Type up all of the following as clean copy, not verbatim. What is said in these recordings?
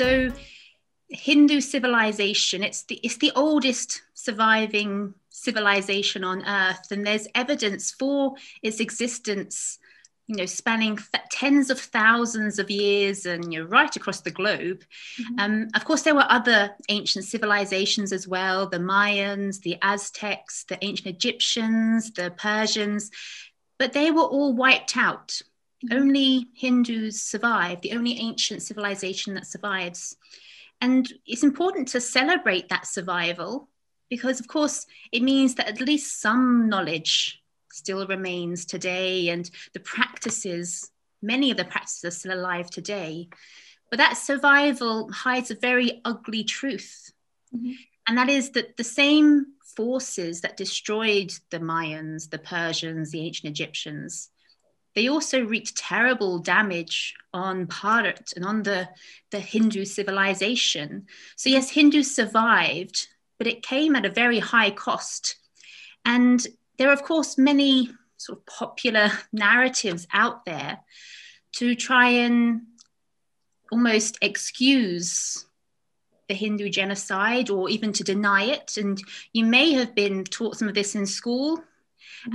So Hindu civilization, it's the oldest surviving civilization on Earth, and there's evidence for its existence, spanning tens of thousands of years and right across the globe. Of course, there were other ancient civilizations as well, the Mayans, the Aztecs, the ancient Egyptians, the Persians, but they were all wiped out. Only Hindus survived, the only ancient civilization that survives. And it's important to celebrate that survival because, of course, it means that at least some knowledge still remains today, and the practices, many of the practices are still alive today. But that survival hides a very ugly truth. And that is that the same forces that destroyed the Mayans, the Persians, the ancient Egyptians, they also wreaked terrible damage on Bharat and on the Hindu civilization. So yes, Hindus survived, but it came at a very high cost. And there are, of course, many sort of popular narratives out there to try and almost excuse the Hindu genocide or even to deny it. And you may have been taught some of this in school.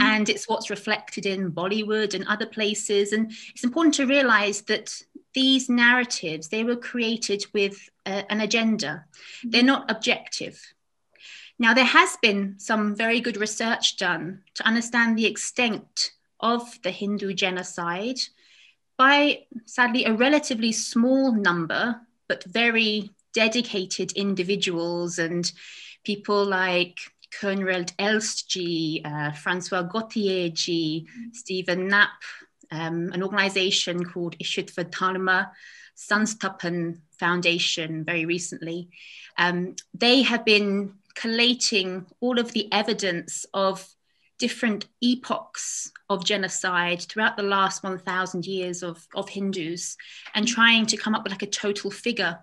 And it's what's reflected in Bollywood and other places. And it's important to realize that these narratives, they were created with an agenda. They're not objective. Now, there has been some very good research done to understand the extent of the Hindu genocide by, sadly, a relatively small number, but very dedicated individuals and people like Conrad Elstji, Francois Gauthier-ji, Stephen Knapp, an organization called Ishitva Dharma Sansthapan Foundation very recently. They have been collating all of the evidence of different epochs of genocide throughout the last 1,000 years of Hindus and trying to come up with like a total figure.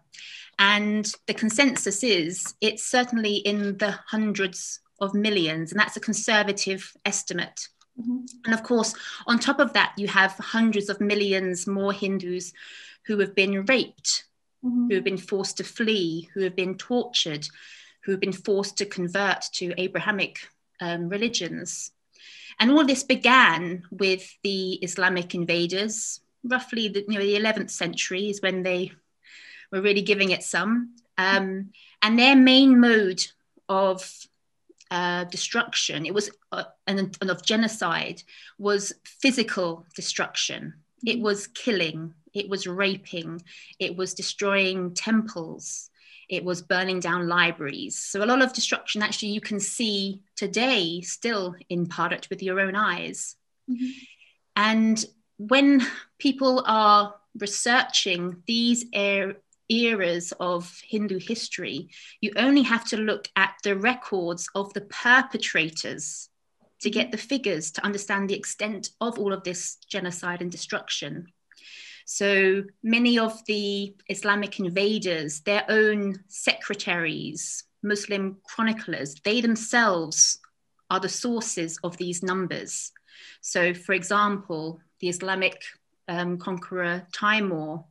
And the consensus is it's certainly in the hundreds of millions, and that's a conservative estimate. And of course, on top of that, you have hundreds of millions more Hindus who have been raped, who have been forced to flee, who have been tortured, who have been forced to convert to Abrahamic religions. And all this began with the Islamic invaders, roughly the 11th century is when they were really giving it some. And their main mode of destruction, it was and of genocide, was physical destruction. It was killing, it was raping, it was destroying temples, it was burning down libraries. So a lot of destruction actually you can see today still in Bharat with your own eyes. And when people are researching these eras of Hindu history, you only have to look at the records of the perpetrators to get the figures to understand the extent of all of this genocide and destruction. So many of the Islamic invaders, their own secretaries, Muslim chroniclers, they themselves are the sources of these numbers. So for example, the Islamic conqueror Timur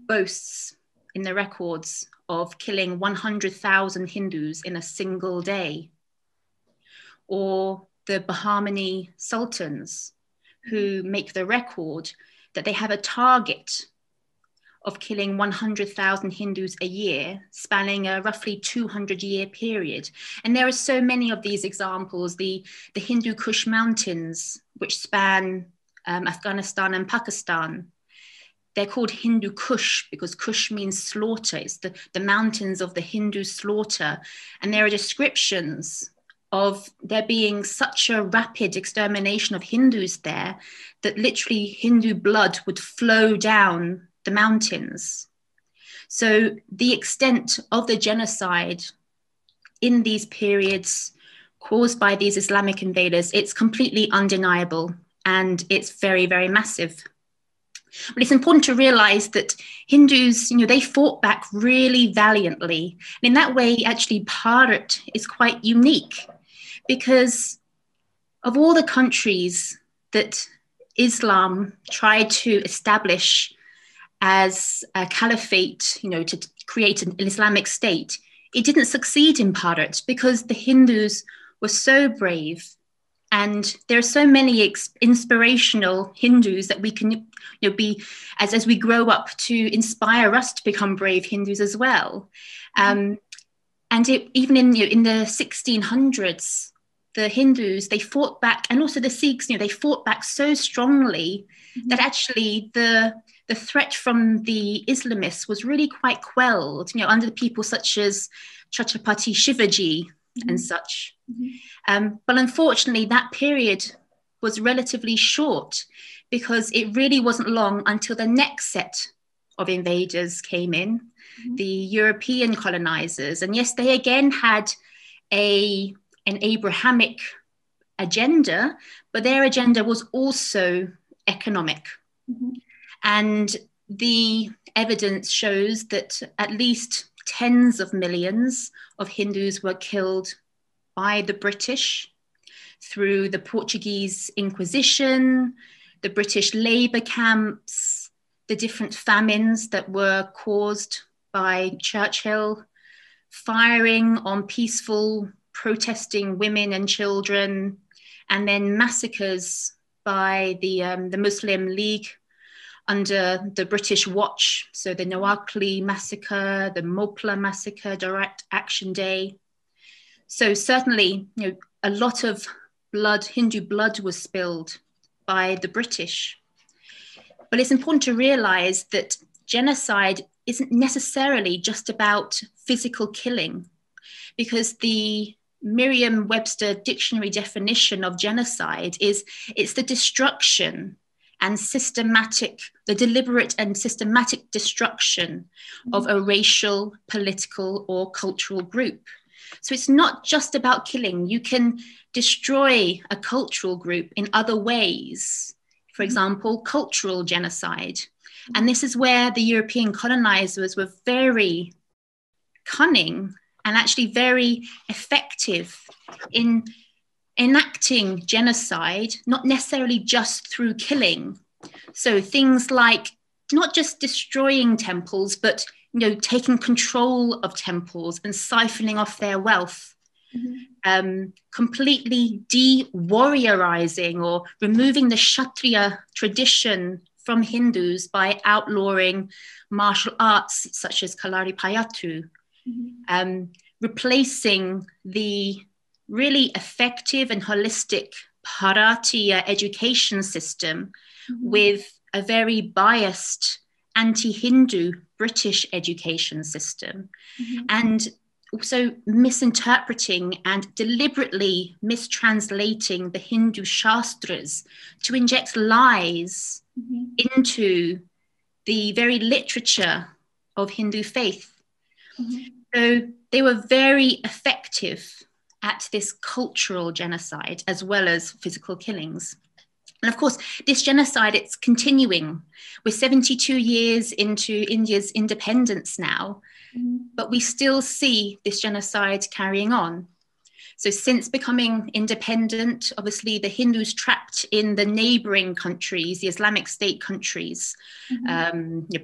boasts in the records of killing 100,000 Hindus in a single day. Or the Bahmani sultans who make the record that they have a target of killing 100,000 Hindus a year, spanning a roughly 200-year period. And there are so many of these examples. The Hindu Kush mountains, which span Afghanistan and Pakistan, they're called Hindu Kush because Kush means slaughter. It's the mountains of the Hindu slaughter. And there are descriptions of there being such a rapid extermination of Hindus there that literally Hindu blood would flow down the mountains. So the extent of the genocide in these periods caused by these Islamic invaders, it's completely undeniable and it's very, very massive. But it's important to realize that Hindus, they fought back really valiantly. And in that way, actually, Bharat is quite unique because of all the countries that Islam tried to establish as a caliphate, to create an Islamic state, it didn't succeed in Bharat because the Hindus were so brave. And there are so many inspirational Hindus that we can be, as we grow up, to inspire us to become brave Hindus as well. And even in the 1600s, the Hindus, they fought back, and also the Sikhs, they fought back so strongly that actually the threat from the Islamists was really quite quelled, under the people such as Chhatrapati Shivaji and such. But unfortunately, that period was relatively short because it really wasn't long until the next set of invaders came in, the European colonizers. And yes, they again had an Abrahamic agenda, but their agenda was also economic. And the evidence shows that at least tens of millions of Hindus were killed by the British through the Portuguese Inquisition, the British labor camps, the different famines that were caused by Churchill, firing on peaceful protesting women and children, and then massacres by the Muslim League under the British watch. So the Noakhali massacre, the Mopla massacre, Direct Action Day. So certainly, a lot of blood, Hindu blood, was spilled by the British. But it's important to realize that genocide isn't necessarily just about physical killing, because the Merriam-Webster dictionary definition of genocide is it's the destruction and the deliberate and systematic destruction of a racial, political, or cultural group. So it's not just about killing. You can destroy a cultural group in other ways. For example, cultural genocide. And this is where the European colonizers were very cunning and actually very effective in enacting genocide, not necessarily just through killing. So things like not just destroying temples, but taking control of temples and siphoning off their wealth, completely de-warriorizing or removing the Kshatriya tradition from Hindus by outlawing martial arts such as Kalaripayattu, replacing the really effective and holistic Bharatiya education system with a very biased anti-Hindu British education system, and also misinterpreting and deliberately mistranslating the Hindu Shastras to inject lies into the very literature of Hindu faith. So they were very effective at this cultural genocide as well as physical killings. And of course, this genocide, it's continuing. We're 72 years into India's independence now, but we still see this genocide carrying on. So since becoming independent, obviously the Hindus trapped in the neighboring countries, the Islamic State countries,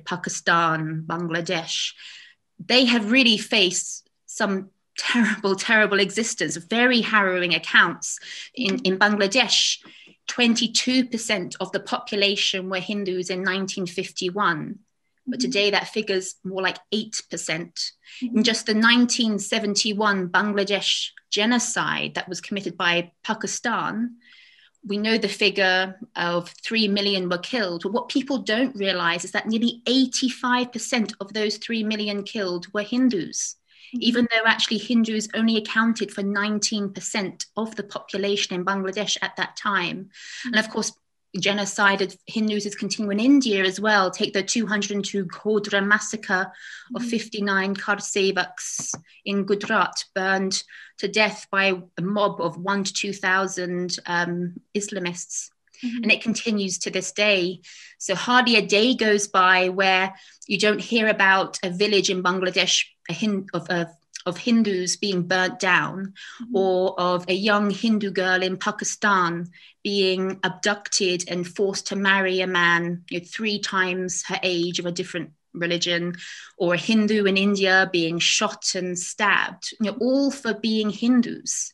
Pakistan, Bangladesh, they have really faced some terrible, terrible existence, very harrowing accounts. In Bangladesh, 22% of the population were Hindus in 1951. But today that figure's more like 8%. In just the 1971 Bangladesh genocide that was committed by Pakistan, we know the figure of 3 million were killed. But what people don't realize is that nearly 85% of those 3 million killed were Hindus, even though actually Hindus only accounted for 19% of the population in Bangladesh at that time. And of course, genocide of Hindus is continuing in India as well. Take the 202 Godhra massacre of 59 Karsevaks in Gujarat, burned to death by a mob of 1,000 to 2,000 Islamists. And it continues to this day. So hardly a day goes by where you don't hear about a village in Bangladesh of Hindus being burnt down, or of a young Hindu girl in Pakistan being abducted and forced to marry a man 3 times her age of a different religion, or a Hindu in India being shot and stabbed, all for being Hindus.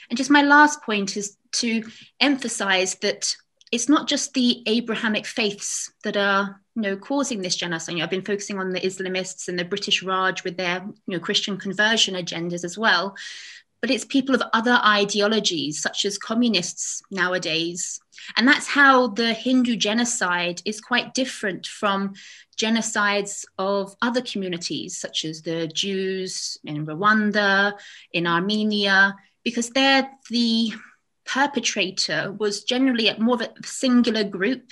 And just my last point is to emphasize that it's not just the Abrahamic faiths that are causing this genocide. I've been focusing on the Islamists and the British Raj with their Christian conversion agendas as well. But it's people of other ideologies, such as communists nowadays. And that's how the Hindu genocide is quite different from genocides of other communities, such as the Jews in Rwanda, in Armenia, because there the perpetrator was generally more of a singular group.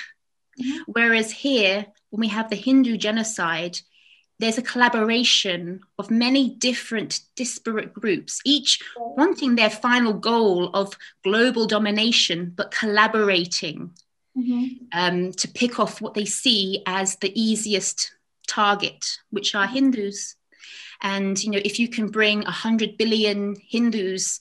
Whereas here, when we have the Hindu genocide, there's a collaboration of many different disparate groups, each wanting their final goal of global domination, but collaborating to pick off what they see as the easiest target, which are Hindus. And, if you can bring 100 billion Hindus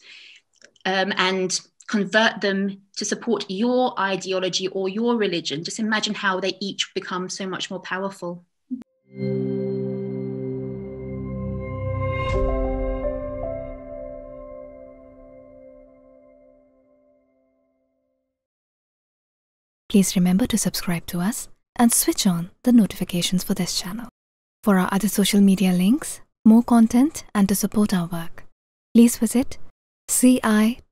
and convert them to support your ideology or your religion, just imagine how they each become so much more powerful. Please remember to subscribe to us and switch on the notifications for this channel. For our other social media links, more content, and to support our work, please visit citti.net.